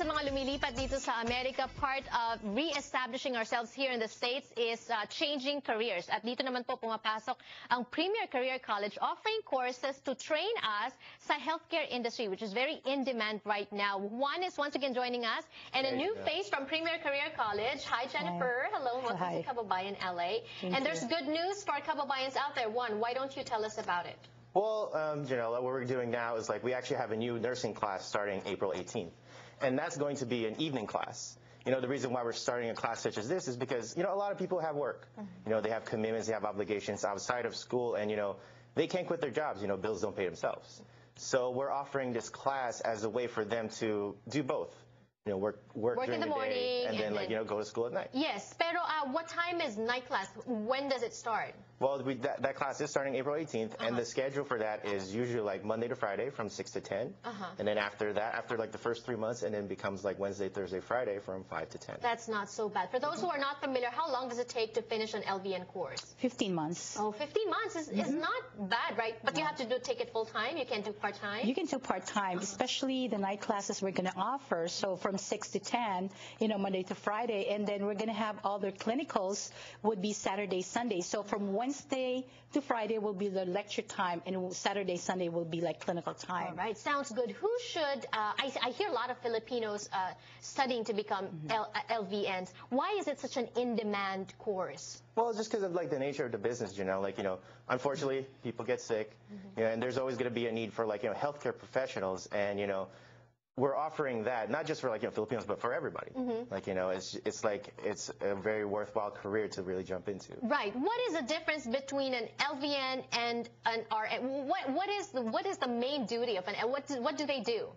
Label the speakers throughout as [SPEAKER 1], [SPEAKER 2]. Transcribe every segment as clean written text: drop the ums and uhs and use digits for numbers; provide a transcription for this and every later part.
[SPEAKER 1] sa mga lumilipat dito sa Amerika, part of re-establishing ourselves here in the States is changing careers. At dito naman po pumapasok ang Premier Career College, offering courses to train us sa healthcare industry, which is very in demand right now. Juan is once again joining us, and a new face from Premier Career College. Hi, Jennifer. Hello. Welcome to Kababayan, LA. And there's good news for Kababayans out there. Juan, why don't you tell us about it?
[SPEAKER 2] Well, Janelle, what we're doing now is we actually have a new nursing class starting April 18th. And that's going to be an evening class. The reason why we're starting a class such as this is because, a lot of people have work. They have commitments, they have obligations outside of school, and, they can't quit their jobs. Bills don't pay themselves. So we're offering this class as a way for them to do both. Work during the morning, and then go to school at night.
[SPEAKER 1] Yes, pero what time is night class? When does it start?
[SPEAKER 2] Well, that class is starting April 18th, and the schedule for that is usually Monday to Friday from 6 to 10. And then after that, after the first 3 months, and then becomes Wednesday, Thursday, Friday from 5 to 10.
[SPEAKER 1] That's not so bad. For those who are not familiar, how long does it take to finish an LVN course?
[SPEAKER 3] 15 months.
[SPEAKER 1] Oh, 15 months is not bad, right? But you have to take it full time. You can't do part time.
[SPEAKER 3] You can do part time, especially the night classes we're going to offer. So from 6 to 10, Monday to Friday, and then we're going to have all their clinicals would be Saturday, Sunday. So from Wednesday to Friday will be the lecture time, and Saturday, Sunday will be clinical time.
[SPEAKER 1] All right, sounds good. Who should, I hear a lot of Filipinos studying to become LVNs. Why is it such an in-demand course?
[SPEAKER 2] Well, just because of the nature of the business, unfortunately, people get sick, and there's always going to be a need for healthcare professionals, and we're offering that not just for Filipinos, but for everybody. It's a very worthwhile career to really jump into.
[SPEAKER 1] Right. What is the difference between an LVN and an RN? What is the main duty of an? What do they do?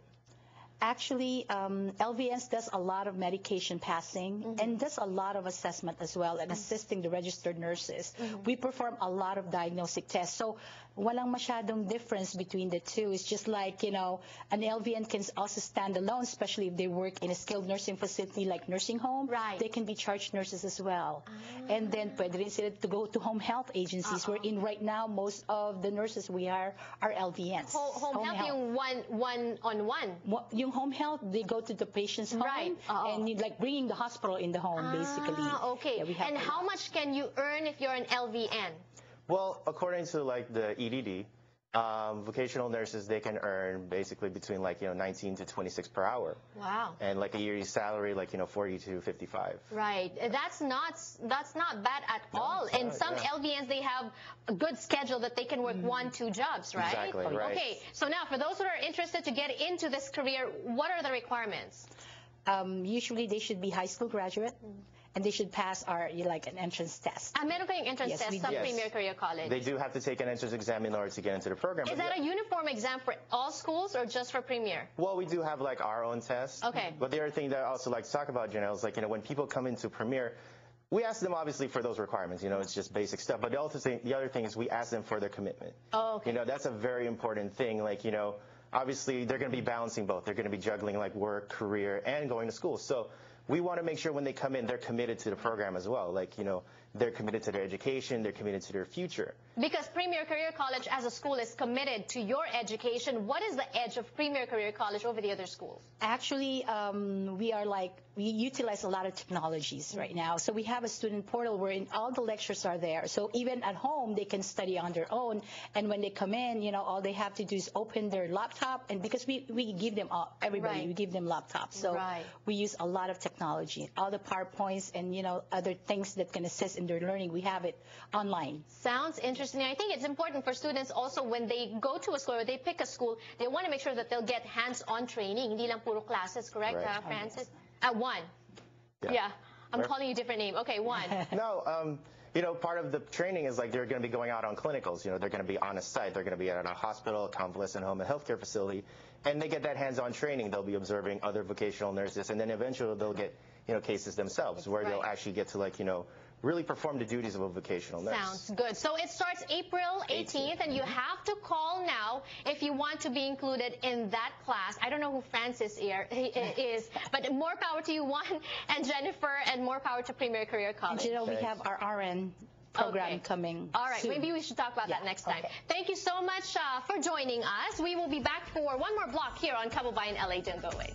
[SPEAKER 3] Actually, LVNs does a lot of medication passing and does a lot of assessment as well, and assisting the registered nurses. We perform a lot of diagnostic tests. So walang masyadong difference between the two. It's just an LVN can also stand alone, especially if they work in a skilled nursing facility like nursing home.
[SPEAKER 1] Right.
[SPEAKER 3] They can be charge nurses as well. And then pwede rin sila to go to home health agencies. We're in right now, most of the nurses we hire are LVNs.
[SPEAKER 1] Home health, yung one-on-one.
[SPEAKER 3] Yung home health, they go to the patient's home, and bringing the hospital in the home, basically.
[SPEAKER 1] Okay. Yeah, and how much can you earn if you're an LVN?
[SPEAKER 2] Well, according to the EDD, vocational nurses, they can earn basically between 19 to 26 per hour.
[SPEAKER 1] Wow.
[SPEAKER 2] And a yearly salary 40 to 55.
[SPEAKER 1] Right. That's not bad at all. And some LVNs, they have a good schedule that they can work 1-2 jobs, right?
[SPEAKER 2] Exactly. Right.
[SPEAKER 1] Okay. So now, for those who are interested to get into this career, what are the requirements?
[SPEAKER 3] Usually, they should be high school graduate. And they should pass an entrance test.
[SPEAKER 1] Meron kayong entrance test sa Premier Career College?
[SPEAKER 2] They do have to take an entrance exam in order to get into the program.
[SPEAKER 1] Is that a uniform exam for all schools or just for Premier?
[SPEAKER 2] Well, we do have our own test.
[SPEAKER 1] Okay.
[SPEAKER 2] But the other thing that I also like to talk about, Janelle, is when people come into Premier, we ask them obviously for those requirements. It's just basic stuff. But the other thing is we ask them for their commitment.
[SPEAKER 1] Oh, okay.
[SPEAKER 2] That's a very important thing. Obviously they're going to be balancing both. They're going to be juggling work, career, and going to school. So we want to make sure when they come in, they're committed to the program as well. They're committed to their education, they're committed to their future.
[SPEAKER 1] Because Premier Career College as a school is committed to your education. What is the edge of Premier Career College over the other schools?
[SPEAKER 3] Actually, we utilize a lot of technologies right now. So we have a student portal where all the lectures are there. So even at home, they can study on their own. And when they come in, all they have to do is open their laptop. And because we give them everybody, we give them laptops. So we use a lot of technology, all the PowerPoints and, other things that can assist in their learning. We have it online.
[SPEAKER 1] Sounds interesting. I think it's important for students also when they go to a school or they pick a school, they want to make sure that they'll get hands-on training. Hindi lang puro classes, correct, Francis? Juan. Yeah. I'm calling you a different name. Okay, Juan.
[SPEAKER 2] No, part of the training is they're going to be going out on clinicals. They're going to be on a site. They're going to be at a hospital, a convalescent home, a healthcare facility, and they get that hands-on training. They'll be observing other vocational nurses, and then eventually they'll get cases themselves where they'll actually get to really perform the duties of a vocational nurse.
[SPEAKER 1] Sounds good. So it starts April 18th, and you have to call now if you want to be included in that class. I don't know who Francis is, but more power to you, Juan and Jennifer, and more power to Premier Career College.
[SPEAKER 3] And we have our RN program coming
[SPEAKER 1] All right,
[SPEAKER 3] soon.
[SPEAKER 1] maybe we should talk about that next time. Thank you so much for joining us. We will be back for one more block here on Kababayan LA. Don't go away.